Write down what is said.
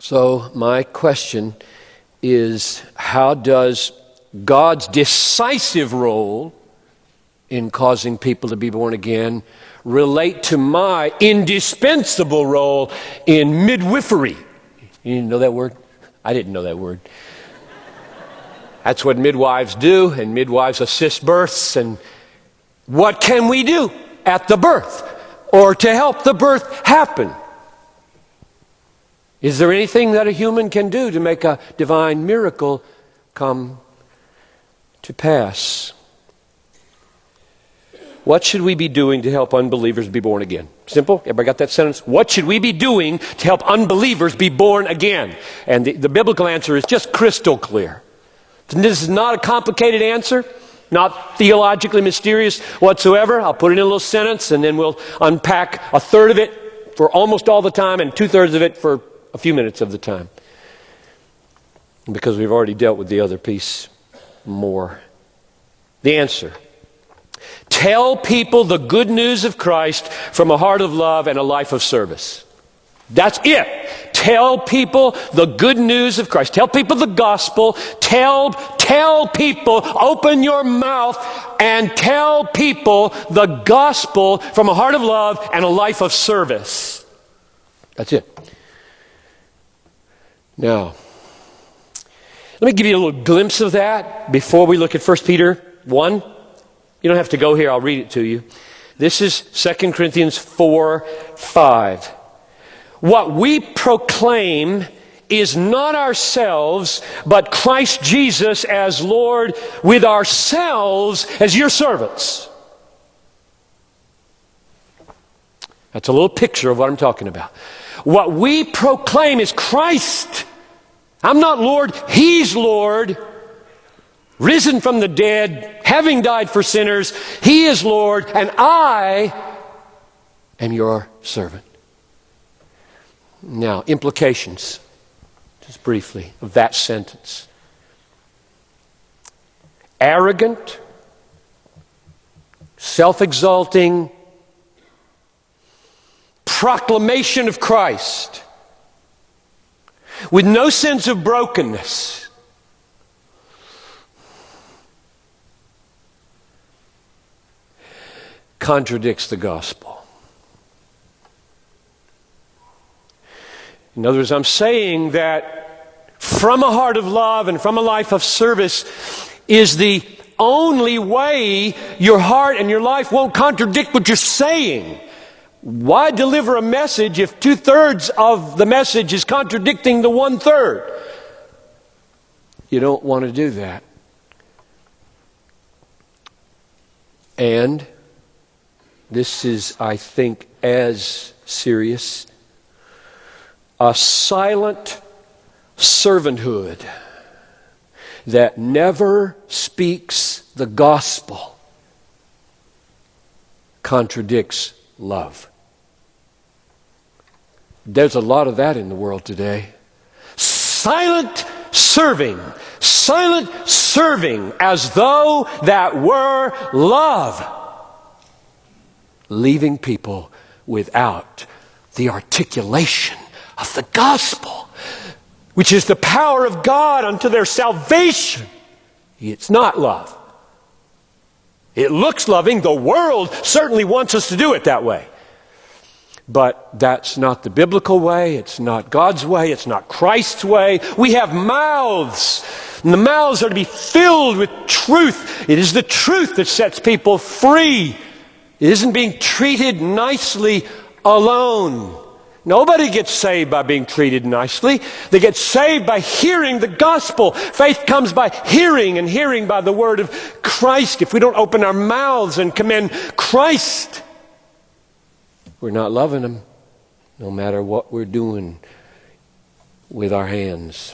So my question is, how does God's decisive role in causing people to be born again relate to my indispensable role in midwifery? You know that word? I didn't know that word. That's what midwives do, and midwives assist births. And what can we do at the birth or to help the birth happen? Is there anything that a human can do to make a divine miracle come to pass? What should we be doing to help unbelievers be born again? Simple. Everybody got that sentence? What should we be doing to help unbelievers be born again? And the biblical answer is just crystal clear. This is not a complicated answer, not theologically mysterious whatsoever. I'll put it in a little sentence, and then we'll unpack a third of it for almost all the time and two-thirds of it for a few minutes of the time, because we've already dealt with the other piece more. The answer: tell people the good news of Christ from a heart of love and a life of service. That's it. Tell people the good news of Christ. Tell people the gospel. Tell people, open your mouth and tell people the gospel from a heart of love and a life of service. That's it. Now, let me give you a little glimpse of that before we look at 1 Peter 1. You don't have to go here. I'll read it to you. This is 2 Corinthians 4:5. What we proclaim is not ourselves, but Christ Jesus as Lord, with ourselves as your servants. That's a little picture of what I'm talking about. What we proclaim is Christ. I'm not Lord, He's Lord. Risen from the dead, having died for sinners, He is Lord, and I am your servant. Now, implications, just briefly, of that sentence. Arrogant, self-exalting proclamation of Christ with no sense of brokenness contradicts the gospel. In other words, I'm saying that from a heart of love and from a life of service is the only way your heart and your life won't contradict what you're saying. Why deliver a message if 2/3 of the message is contradicting the 1/3? You don't want to do that. And this is, I think, as serious: a silent servanthood that never speaks the gospel contradicts love. There's a lot of that in the world today. Silent serving as though that were love, leaving people without the articulation of the gospel, which is the power of God unto their salvation. It's not love. It looks loving. The world certainly wants us to do it that way. But that's not the biblical way. It's not God's way. It's not Christ's way. We have mouths, and the mouths are to be filled with truth. It is the truth that sets people free. It isn't being treated nicely alone. Nobody gets saved by being treated nicely. They get saved by hearing the gospel. Faith comes by hearing, and hearing by the word of Christ. If we don't open our mouths and commend Christ, we're not loving Him, no matter what we're doing with our hands.